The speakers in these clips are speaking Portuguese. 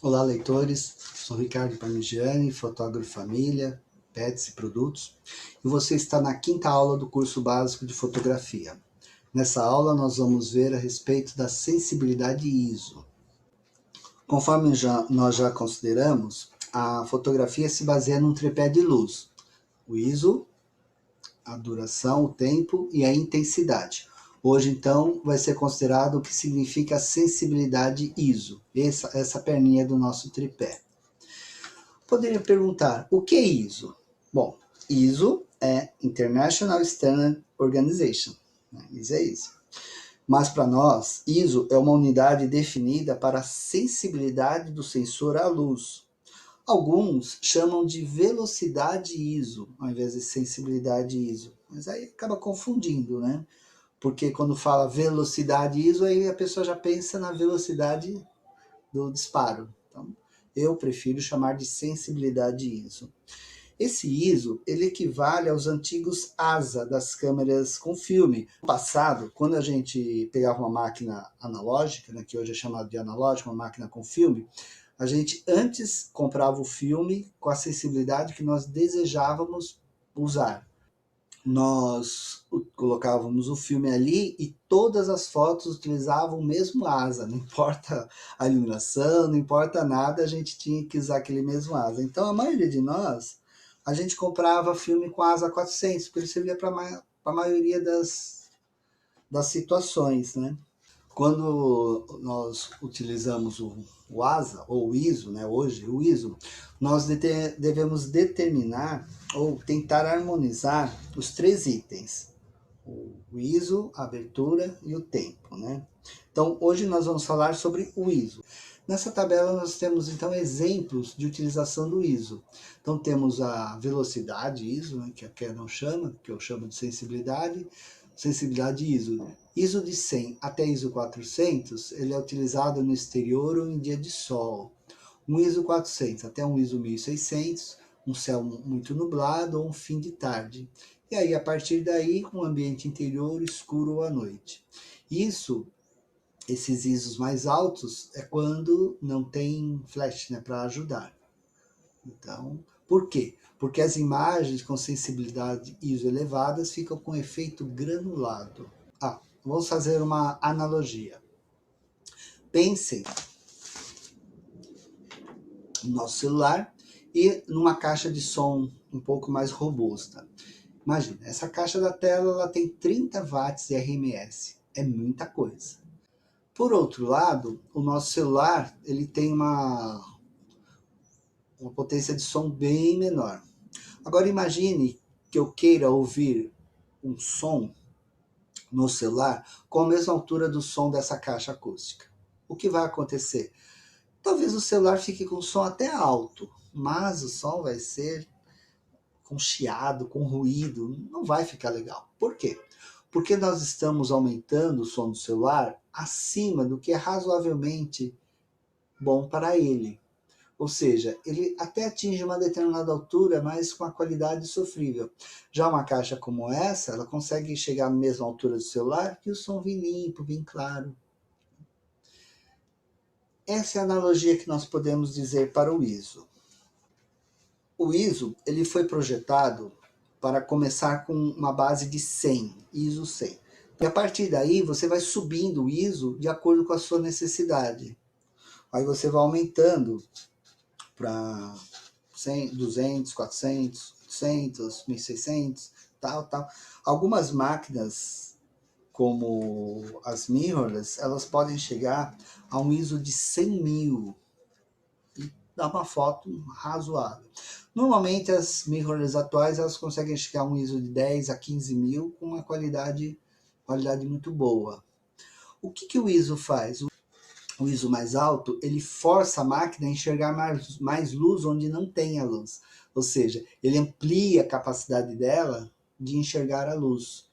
Olá, leitores. Sou Ricardo Parmigiani, fotógrafo de família, pets e produtos, e você está na quinta aula do curso básico de fotografia. Nessa aula, nós vamos ver a respeito da sensibilidade ISO. Conforme nós já consideramos, a fotografia se baseia num tripé de luz: o ISO, a duração, o tempo e a intensidade. Hoje, então, vai ser considerado o que significa a sensibilidade ISO, essa perninha do nosso tripé. Poderia perguntar, o que é ISO? Bom, ISO é International Standard Organization, né? Isso é isso. Mas para nós, ISO é uma unidade definida para a sensibilidade do sensor à luz. Alguns chamam de velocidade ISO, ao invés de sensibilidade ISO. Mas aí acaba confundindo, né? Porque quando fala velocidade ISO, aí a pessoa já pensa na velocidade do disparo. Então, eu prefiro chamar de sensibilidade ISO. Esse ISO, ele equivale aos antigos ASA das câmeras com filme. No passado, quando a gente pegava uma máquina analógica, né, que hoje é chamada de analógica, uma máquina com filme, a gente antes comprava o filme com a sensibilidade que nós desejávamos usar. Nós colocávamos o filme ali e todas as fotos utilizavam o mesmo asa, não importa a iluminação, não importa nada, a gente tinha que usar aquele mesmo asa. Então a maioria de nós, a gente comprava filme com asa 400, porque ele servia para a maioria das situações, né? Quando nós utilizamos o ASA, ou o ISO, né, hoje o ISO, nós devemos determinar ou tentar harmonizar os três itens: o ISO, a abertura e o tempo, né? Então, hoje nós vamos falar sobre o ISO. Nessa tabela nós temos, então, exemplos de utilização do ISO. Então, temos a velocidade ISO, né, que a Canon chama, que eu chamo de sensibilidade ISO. ISO de 100 até ISO 400, ele é utilizado no exterior ou em dia de sol. Um ISO 400 até um ISO 1600, um céu muito nublado ou um fim de tarde. E aí, a partir daí, um ambiente interior escuro ou à noite. Esses ISOs mais altos é quando não tem flash, né, para ajudar. Então, por quê? Porque as imagens com sensibilidade ISO elevadas ficam com efeito granulado. Vamos fazer uma analogia. Pensem no nosso celular e numa caixa de som um pouco mais robusta. Imagina, essa caixa da tela ela tem 30 watts de RMS. É muita coisa. Por outro lado, o nosso celular ele tem uma potência de som bem menor. Agora imagine que eu queira ouvir um som no celular com a mesma altura do som dessa caixa acústica. O que vai acontecer? Talvez o celular fique com som até alto, mas o som vai ser com chiado, com ruído, não vai ficar legal. Por quê? Porque nós estamos aumentando o som do celular acima do que é razoavelmente bom para ele. Ou seja, ele até atinge uma determinada altura, mas com a qualidade sofrível. Já uma caixa como essa, ela consegue chegar à mesma altura do celular e o som vem limpo, bem claro. Essa é a analogia que nós podemos dizer para o ISO. O ISO ele foi projetado para começar com uma base de 100, ISO 100. E a partir daí você vai subindo o ISO de acordo com a sua necessidade. Aí você vai aumentando para 100, 200, 400, 800, 1600, tal. Algumas máquinas, como as mirrorless, elas podem chegar a um ISO de 100.000 e dar uma foto razoável. Normalmente as mirrorless atuais elas conseguem chegar a um ISO de 10 a 15.000 com uma qualidade muito boa. O que o ISO faz? O ISO mais alto, ele força a máquina a enxergar mais luz onde não tem a luz. Ou seja, ele amplia a capacidade dela de enxergar a luz.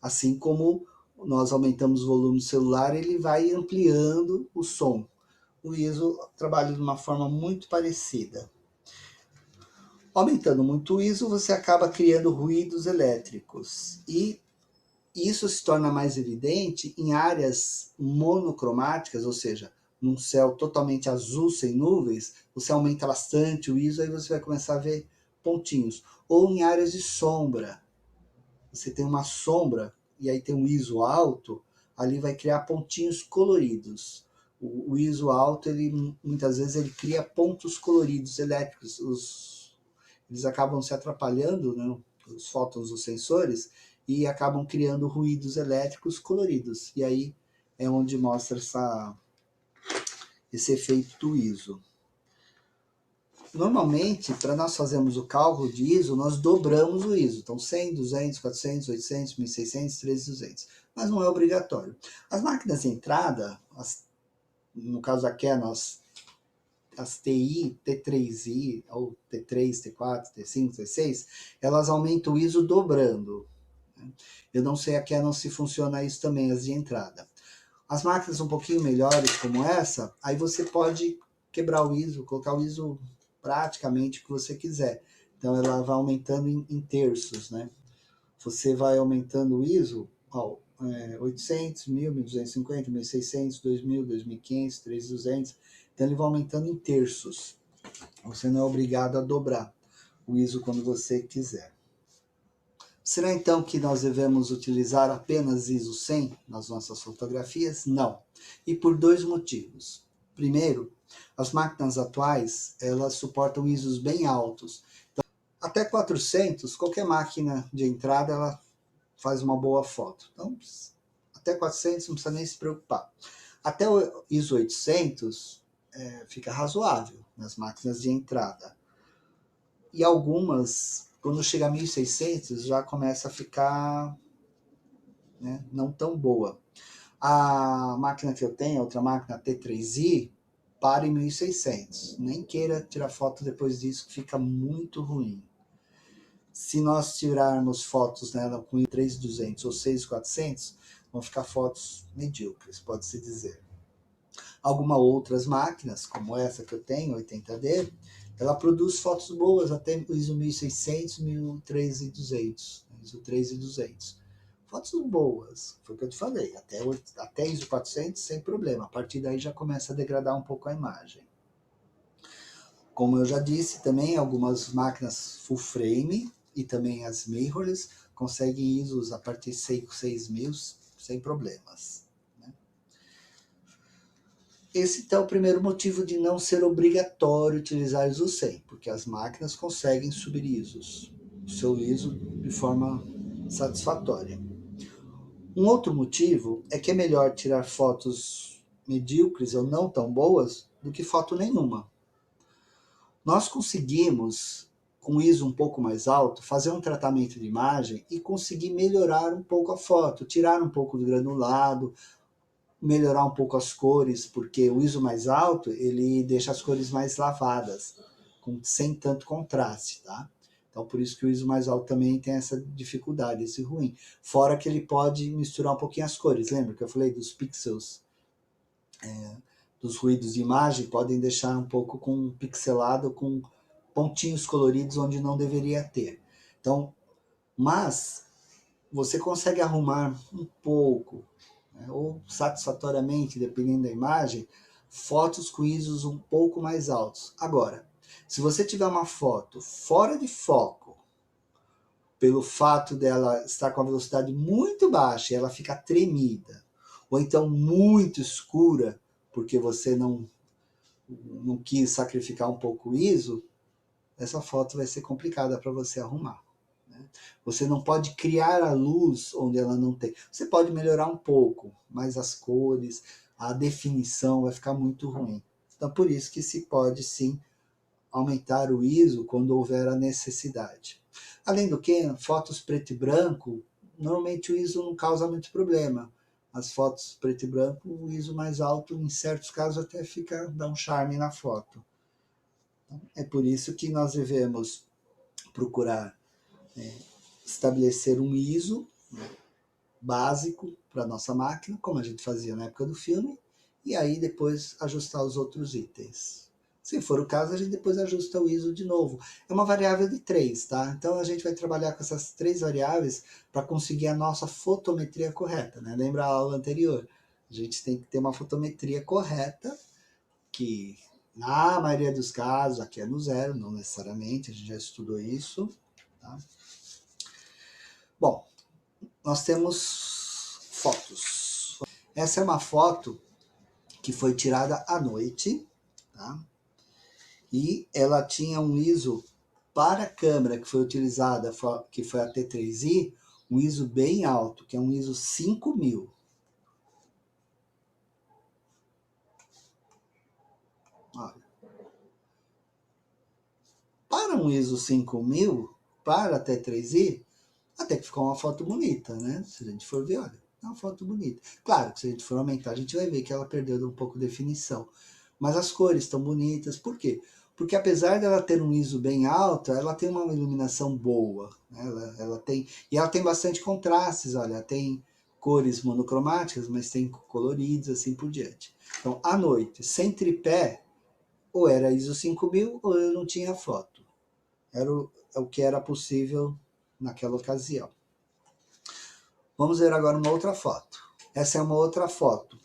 Assim como nós aumentamos o volume do celular, ele vai ampliando o som. O ISO trabalha de uma forma muito parecida. Aumentando muito o ISO, você acaba criando ruídos elétricos. E isso se torna mais evidente em áreas monocromáticas, ou seja, num céu totalmente azul, sem nuvens, você aumenta bastante o ISO, aí você vai começar a ver pontinhos. Ou em áreas de sombra, você tem uma sombra e aí tem um ISO alto, ali vai criar pontinhos coloridos. O ISO alto, ele muitas vezes ele cria pontos coloridos elétricos. Eles acabam se atrapalhando, né, os fótons dos sensores, e acabam criando ruídos elétricos coloridos. E aí é onde mostra esse efeito do ISO. Normalmente, para nós fazermos o cálculo de ISO, nós dobramos o ISO. Então, 100, 200, 400, 800, 1600, 3200. Mas não é obrigatório. As máquinas de entrada, no caso da Canon, as TI, T3i, ou T3, T4, T5, T6, elas aumentam o ISO dobrando. Eu não sei a Canon se funciona isso também, as de entrada. As máquinas um pouquinho melhores como essa, aí você pode quebrar o ISO, colocar o ISO praticamente o que você quiser. Então ela vai aumentando em terços, né? Você vai aumentando o ISO, ó, 800, 1000, 1250, 1600, 2000, 2500, 3200. Então ele vai aumentando em terços. Você não é obrigado a dobrar o ISO quando você quiser. Será então que nós devemos utilizar apenas ISO 100 nas nossas fotografias? Não. E por dois motivos. Primeiro, as máquinas atuais, elas suportam ISOs bem altos. Então, até 400, qualquer máquina de entrada, ela faz uma boa foto. Então, até 400 não precisa nem se preocupar. Até o ISO 800 fica razoável nas máquinas de entrada. E algumas, quando chega a 1600, já começa a ficar, né, não tão boa. A máquina que eu tenho, outra máquina T3i, para em 1600. Nem queira tirar foto depois disso, que fica muito ruim. Se nós tirarmos fotos nela com 3200 ou 6400, vão ficar fotos medíocres, pode-se dizer. Algumas outras máquinas, como essa que eu tenho, 80D, ela produz fotos boas até ISO 1600, 3200, ISO 3200. Fotos boas, foi o que eu te falei, até ISO 400 sem problema. A partir daí já começa a degradar um pouco a imagem. Como eu já disse, também algumas máquinas full frame e também as mirrorless conseguem ISOs a partir de 6000 sem problemas. Esse então é o primeiro motivo de não ser obrigatório utilizar ISO 100, porque as máquinas conseguem subir ISOs, o seu ISO de forma satisfatória. Um outro motivo é que é melhor tirar fotos medíocres ou não tão boas do que foto nenhuma. Nós conseguimos, com ISO um pouco mais alto, fazer um tratamento de imagem e conseguir melhorar um pouco a foto, tirar um pouco do granulado, melhorar um pouco as cores, porque o ISO mais alto, ele deixa as cores mais lavadas, sem tanto contraste, tá? Então, por isso que o ISO mais alto também tem essa dificuldade, esse ruim. Fora que ele pode misturar um pouquinho as cores. Lembra que eu falei dos pixels, dos ruídos de imagem, podem deixar um pouco com pixelado, com pontinhos coloridos onde não deveria ter. Então, mas você consegue arrumar um pouco, né, ou satisfatoriamente, dependendo da imagem, fotos com ISOs um pouco mais altos. Agora, se você tiver uma foto fora de foco, pelo fato dela estar com a velocidade muito baixa e ela ficar tremida, ou então muito escura, porque você não quis sacrificar um pouco o ISO, essa foto vai ser complicada para você arrumar. Você não pode criar a luz onde ela não tem. Você pode melhorar um pouco, mas as cores, a definição vai ficar muito ruim. Então, por isso que se pode sim aumentar o ISO quando houver a necessidade. Além do que, fotos preto e branco, normalmente o ISO não causa muito problema. As fotos preto e branco, o ISO mais alto, em certos casos, até dá um charme na foto. É por isso que nós devemos procurar estabelecer um ISO, né, básico para a nossa máquina, como a gente fazia na época do filme, e aí depois ajustar os outros itens. Se for o caso, a gente depois ajusta o ISO de novo. É uma variável de 3, tá? Então a gente vai trabalhar com essas 3 variáveis para conseguir a nossa fotometria correta, né? Lembra a aula anterior? A gente tem que ter uma fotometria correta que na maioria dos casos aqui é no zero, não necessariamente, a gente já estudou isso, tá? Bom, nós temos fotos. Essa é uma foto que foi tirada à noite, tá? E ela tinha um ISO para a câmera que foi utilizada, que foi a T3i, um ISO bem alto, que é um ISO 5000. Olha. Para um ISO 5000, para a T3i, até que ficou uma foto bonita, né? Se a gente for ver, olha, é uma foto bonita. Claro que se a gente for aumentar, a gente vai ver que ela perdeu um pouco de definição. Mas as cores estão bonitas. Por quê? Porque apesar dela ter um ISO bem alto, ela tem uma iluminação boa. Né? Ela tem bastante contrastes, olha, tem cores monocromáticas, mas tem coloridos, assim por diante. Então, à noite, sem tripé, ou era ISO 5000 ou eu não tinha foto. Era o que era possível naquela ocasião. Vamos ver agora uma outra foto. Essa é uma outra foto.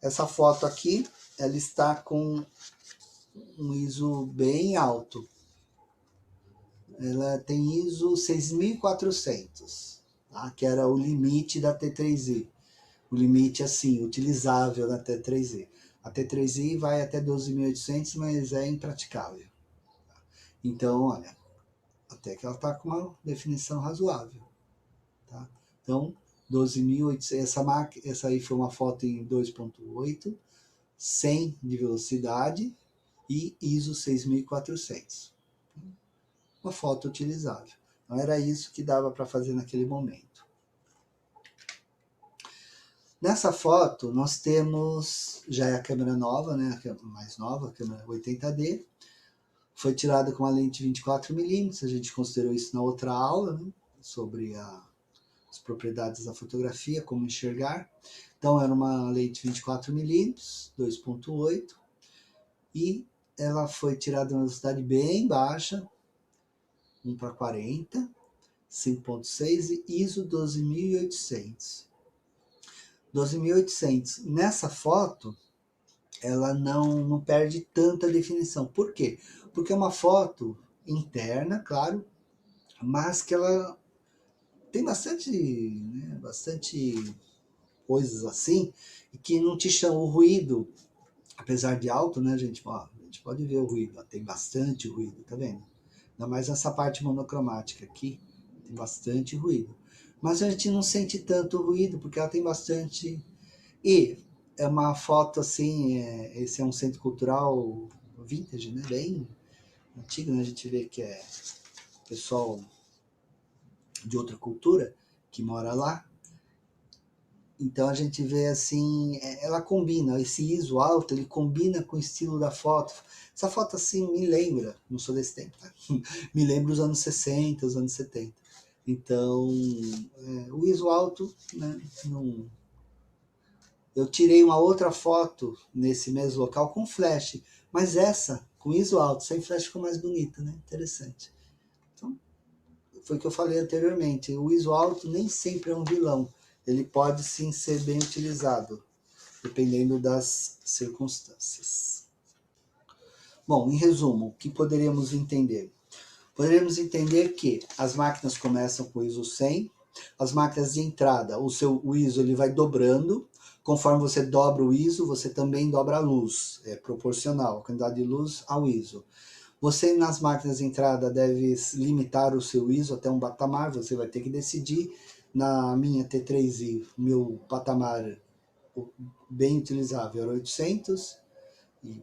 Essa foto aqui, ela está com um ISO bem alto. Ela tem ISO 6400, tá? Que era o limite da T3i. O limite, assim, utilizável da T3i. A T3i vai até 12.800, mas é impraticável. Então, olha, até que ela está com uma definição razoável. Tá? Então, 12.800, essa aí foi uma foto em 2.8, 100 de velocidade e ISO 6400. Uma foto utilizável. Então era isso que dava para fazer naquele momento. Nessa foto nós temos, já é a câmera nova, né, a mais nova, a câmera 80D, foi tirada com uma lente 24mm, a gente considerou isso na outra aula, né, sobre as propriedades da fotografia, como enxergar. Então era uma lente 24mm, 2.8, e ela foi tirada em uma velocidade bem baixa, 1:40, 5.6 e ISO 12.800. 12.800. Nessa foto, ela não perde tanta definição. Por quê? Porque é uma foto interna, claro, mas que ela tem bastante coisas assim, e que não te chama o ruído, apesar de alto, né, gente? Ó, a gente pode ver o ruído, ó, tem bastante ruído, tá vendo? Ainda mais nessa parte monocromática aqui, tem bastante ruído. Mas a gente não sente tanto ruído, porque ela tem bastante... E é uma foto assim, esse é um centro cultural vintage, né? Bem antigo, né? A gente vê que é pessoal de outra cultura que mora lá. Então a gente vê assim, ela combina, esse ISO alto, ele combina com o estilo da foto. Essa foto assim me lembra, não sou desse tempo, tá? Me lembra os anos 60, os anos 70. Então, o ISO alto, né, não... Eu tirei uma outra foto nesse mesmo local com flash, mas essa, com ISO alto, sem flash, ficou mais bonita, né? Interessante. Então, foi o que eu falei anteriormente, o ISO alto nem sempre é um vilão. Ele pode sim ser bem utilizado, dependendo das circunstâncias. Bom, em resumo, o que poderíamos entender? Poderíamos entender que as máquinas começam com o ISO 100, as máquinas de entrada, o ISO ele vai dobrando, conforme você dobra o ISO, você também dobra a luz, é proporcional, a quantidade de luz ao ISO. Você, nas máquinas de entrada, deve limitar o seu ISO até um patamar, você vai ter que decidir. Na minha T3i, meu patamar bem utilizável era 800, e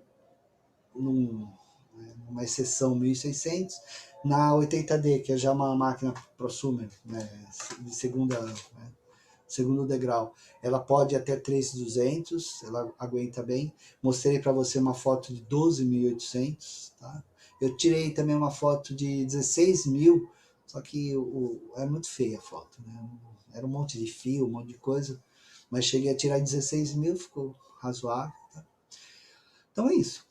numa exceção 1600. Na 80D, que é já uma máquina prosumer, né, de segundo degrau, ela pode ir até 3200, ela aguenta bem. Mostrei para você uma foto de 12.800, tá? Eu tirei também uma foto de 16.000, só que é muito feia a foto, né? Era um monte de fio, um monte de coisa, mas cheguei a tirar 16.000, ficou razoável, tá? Então é isso.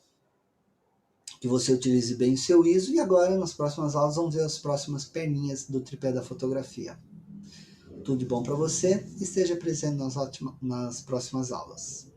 Que você utilize bem o seu ISO, e agora nas próximas aulas vamos ver as próximas perninhas do tripé da fotografia. Tudo de bom para você, esteja presente nas próximas aulas.